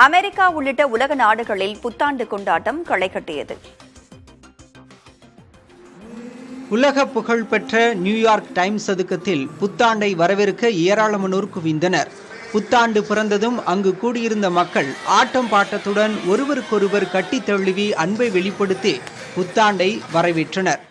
America உள்ளிட்ட உலக நாடுகளில் புத்தாண்டு கொண்டாட்டம் களை கட்டியது. உலக புகழ்பெற்ற நியூயார்க் டைம்ஸ் சதுக்கத்தில் புத்தாண்டை வரவேற்க ஏராளமானோர் குவிந்தனர். புத்தாண்டு பிறந்ததும் அங்கு கூடியிருந்த மக்கள் ஆட்டம் பாட்டத்துடன் ஒருவருக்கொருவர் கட்டித் தழுவி அன்பை வெளிப்படுத்தி புத்தாண்டை வரவேற்றனர்.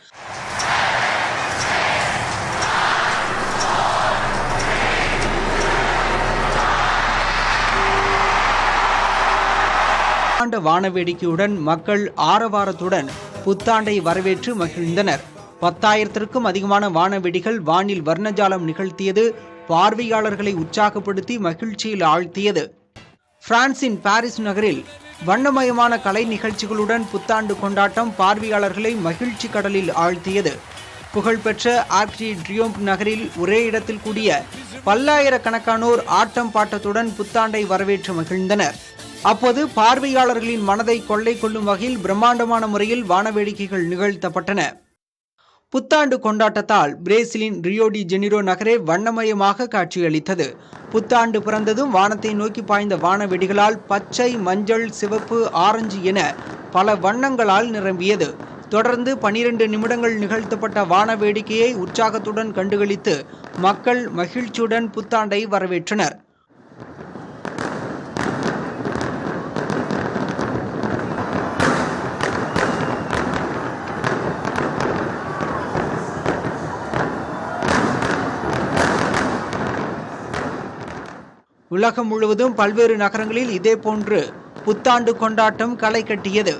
வானவேடிக்கையுடன் மக்கள் ஆரவாரத்துடன் புத்தாண்டை வரவேற்று மகிழ்ந்தனர். 10,000க்கும் அதிகமான வானவெடிகள் வானில் வர்ணஜாலம் நிகழ்த்தியது பார்வையாளர்களை உற்சாகப்படுத்தி மகிழ்ச்சியில் ஆழ்த்தியது. பிரான்சின் பாரிஸ் நகரில் வண்ணமயமான கலை நிகழ்ச்சிகளுடன் புத்தாண்டு கொண்டாட்டம் பார்வையாளர்களை மகிழ்ச்சி கடலில் ஆழ்த்தியது. புகழ்பெற்ற ஆர்க் டி ட்ரியோம்ப் நகரில் ஒரே இடத்தில் கூடிய பல்லாயிரக்கணக்கானோர் ஆட்டம் பாட்டத்துடன் புத்தாண்டை வரவேற்று மகிழ்ந்தனர். அப்போது பார்வையாளர்களின் மனதை கொள்ளை கொள்ளும் வகையில் பிரம்மாண்டமான முறையில் வானவேடிக்கைகள் நிகழ்த்தப்பட்டன. புத்தாண்டு கொண்டாட்டத்தால் பிரேசிலின் ரியோ டி ஜெனிரோ நகரே வண்ணமயமாக காட்சியளித்தது. புத்தாண்டு பிறந்ததும் வானத்தை நோக்கி பாய்ந்த வானவெடிகளால் பச்சை, மஞ்சள், சிவப்பு, ஆரஞ்சு என பல வண்ணங்களால் நிரம்பியது. தொடர்ந்து 12 நிமிடங்கள் நிகழ்த்தப்பட்ட வானவேடிக்கையை உற்சாகத்துடன் கண்டுகளித்து மக்கள் மகிழ்ச்சியுடன் புத்தாண்டை வரவேற்றனர். உலகம் முழுவதும் பல்வேறு நகரங்களில் இதேபோன்று புத்தாண்டு கொண்டாட்டம் களை கட்டியது.